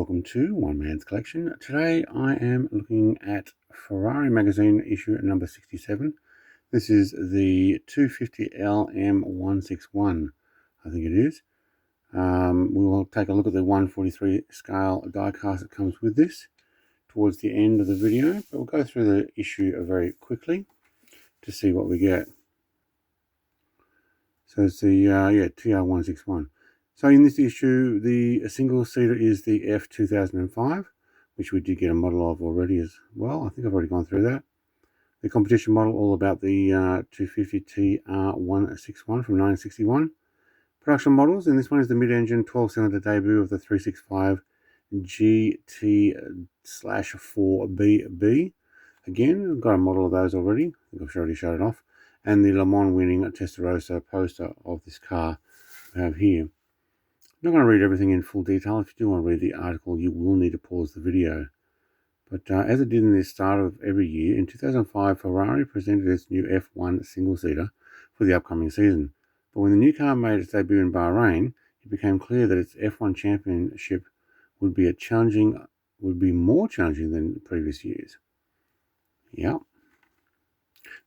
welcome to One Man's Collection. Today I am looking at Ferrari Magazine issue number 67. This is the 250LM161, I think it is. We will take a look at the 143 scale diecast that comes with this towards the end of the video, but we'll go through the issue very quickly to see what we get. So it's the TR161. So in this issue, the single-seater is the F2005, which we did get a model of already as well. I think I've already gone through that. The competition model, all about the 250 TR161 from 1961. Production models, and this one is the mid-engine 12-cylinder debut of the 365 GT/4BB. Again, I've got a model of those already. I think I've already showed it off. And the Le Mans winning Testarossa poster of this car we have here. I'm not going to read everything in full detail. If you do want to read the article, you will need to pause the video. But as it did in the start of every year, in 2005, Ferrari presented its new F1 single-seater for the upcoming season. But when the new car made its debut in Bahrain, it became clear that its F1 championship would be more challenging than previous years. Yeah.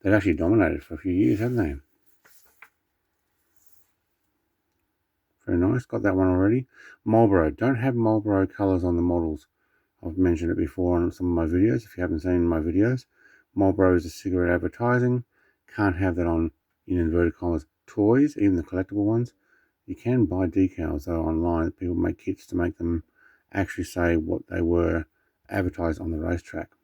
They've actually dominated for a few years, haven't they? Very nice. Got that one already. Marlboro. Don't have Marlboro colours on the models. I've mentioned it before on some of my videos. If you haven't seen my videos, Marlboro is a cigarette advertising. Can't have that on, in inverted commas, toys, even the collectible ones. You can buy decals, though, online. People make kits to make them actually say what they were advertised on the racetrack.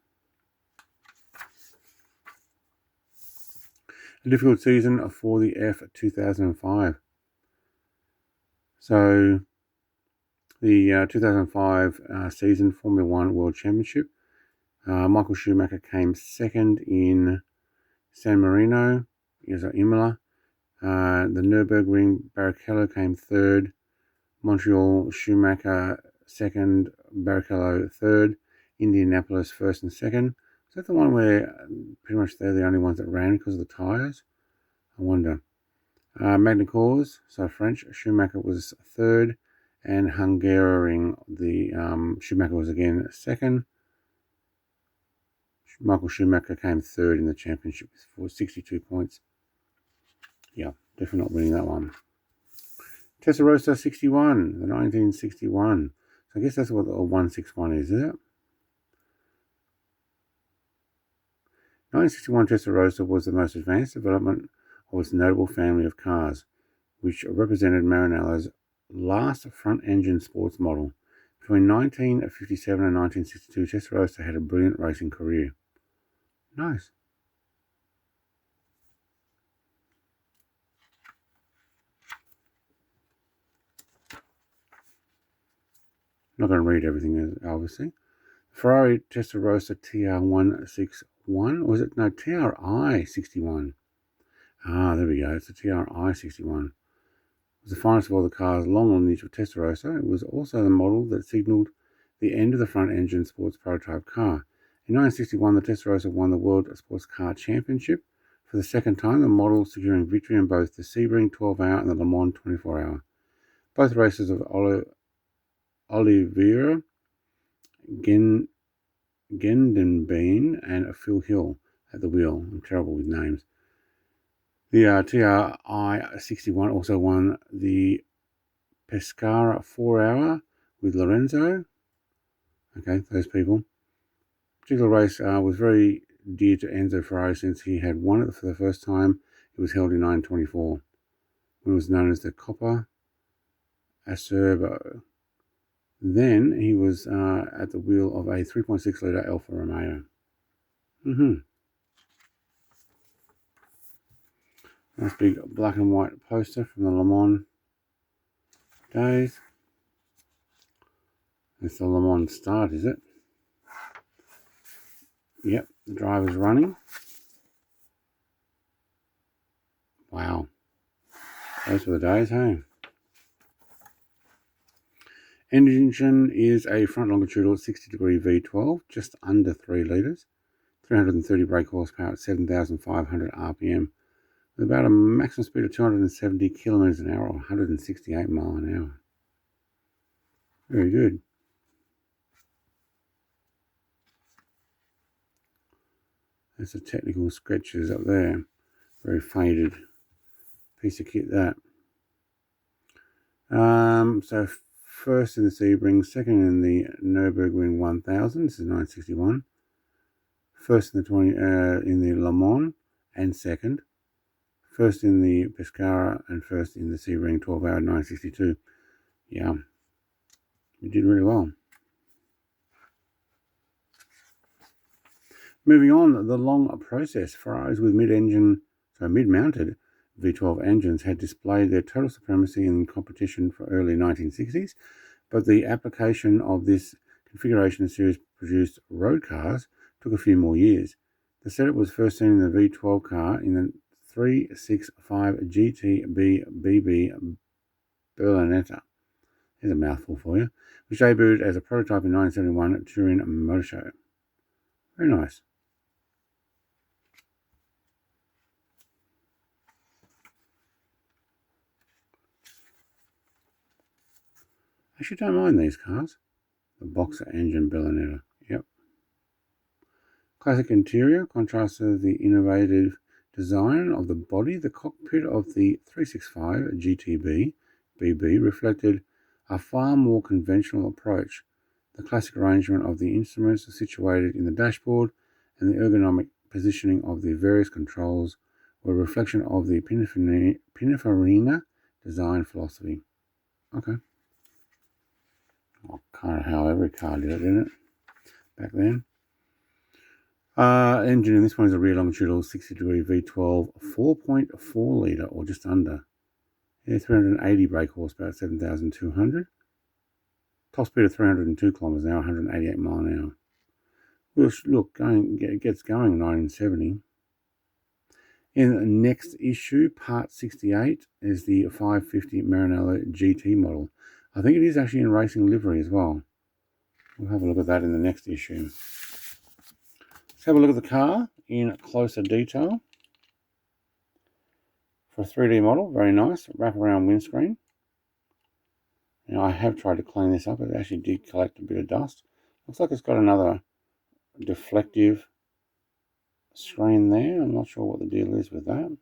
A difficult season for the F2005. So, the 2005 season Formula One World Championship, Michael Schumacher came second in San Marino, Imola. The Nürburgring, Barrichello came third. Montreal, Schumacher second, Barrichello third. Indianapolis first and second. Is that the one where pretty much they're the only ones that ran because of the tyres? I wonder. Magna Cors, so French, Schumacher was third, and Hungarian, the Schumacher was again second. Michael Schumacher came third in the championship for 62 points. Yeah, definitely not winning that one. Testarossa 61, the 1961. So I guess that's what the 161 is it? 1961 Testarossa was the most advanced development of its notable family of cars, which represented Maranello's last front-engine sports model. Between 1957 and 1962, Testarossa had a brilliant racing career. Nice. I'm not going to read everything, obviously. Ferrari Testarossa TR161, or was it? No, TRI61. Ah, there we go. It's the TRI61. It was the finest of all the cars long on the niche of Testarossa. It was also the model that signalled the end of the front-engine sports prototype car. In 1961, the Testarossa won the World Sports Car Championship for the second time, the model securing victory in both the Sebring 12-hour and the Le Mans 24-hour. Both races of Oliveira Gendenbein and Phil Hill at the wheel. I'm terrible with names. The TRI61 also won the Pescara 4-hour with Lorenzo. Okay, those people. The particular race was very dear to Enzo Ferrari since he had won it for the first time. It was held in 1924, when it was known as the Coppa Acerbo. Then he was at the wheel of a 3.6-litre Alfa Romeo. Nice big black and white poster from the Le Mans days. It's the Le Mans start, is it? Yep, the driver's running. Wow. Those were the days, hey? Engine is a front longitudinal 60-degree V12, just under 3 litres. 330 brake horsepower at 7,500 RPM. With about a maximum speed of 270 kilometers an hour or 168 miles an hour. Very good. There's the technical sketches up there. Very faded piece of kit, that. So first in the Sebring, second in the Nürburgring 1000. This is 961. First in the in the Le Mans, and second. First in the Pescara and first in the Sebring 12 hour 962. Yeah, we did really well. Moving on, the long process. Ferraris with mid-mounted V12 engines had displayed their total supremacy in competition for early 1960s, but the application of this configuration of series-produced road cars took a few more years. The setup was first seen in the V12 car in the 365 GT BB Berlinetta. There's a mouthful for you. Which debuted as a prototype in 1971 at Turin Motor Show. Very nice. Actually, don't mind these cars. The Boxer engine Berlinetta. Yep. Classic interior contrasts the innovative design of the body. The cockpit of the 365 GTB BB reflected a far more conventional approach. The classic arrangement of the instruments are situated in the dashboard, and the ergonomic positioning of the various controls were a reflection of the Pininfarina design philosophy. Okay. Well, kind of how every car did it, didn't it? Back then. Engine in this one is a rear longitudinal 60-degree V12 4.4 litre, or just under. Yeah, 380 brake horsepower, 7,200. Top speed of 302 kilometers an hour, 188 mile an hour. Which, look, it gets going in 1970. In the next issue, part 68, is the 550 Maranello GT model. I think it is actually in racing livery as well. We'll have a look at that in the next issue. Let's have a look at the car in closer detail. For a 3D model, very nice. Wraparound windscreen. Now, I have tried to clean this up. It actually did collect a bit of dust. Looks like it's got another deflective screen there. I'm not sure what the deal is with that.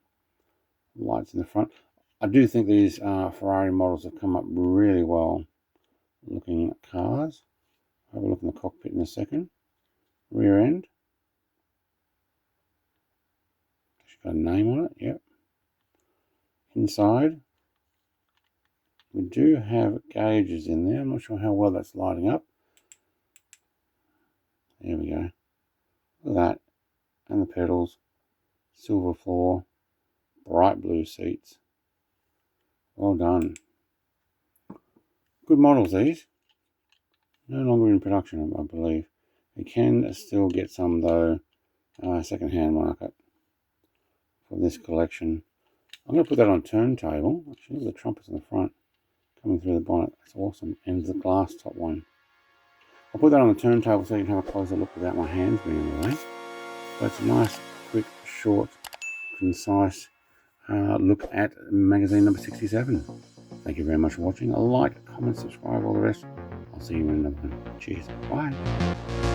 Lights in the front. I do think these Ferrari models have come up really well looking at cars. Have a look in the cockpit in a second. Rear end. It's got a name on it, yep. Inside, we do have gauges in there. I'm not sure how well that's lighting up. There we go. Look at that. And the pedals. Silver floor. Bright blue seats. Well done. Good models, these. No longer in production, I believe. You can still get some, though, second-hand market for this collection. I'm going to put that on turntable. Actually, look at the trumpets in the front coming through the bonnet. That's awesome. And the glass top one. I'll put that on the turntable so you can have a closer look without my hands being in the way. But it's a nice, quick, short, concise look at magazine number 67. Thank you very much for watching. Like, comment, subscribe, all the rest. I'll see you in another one. Cheers. Bye.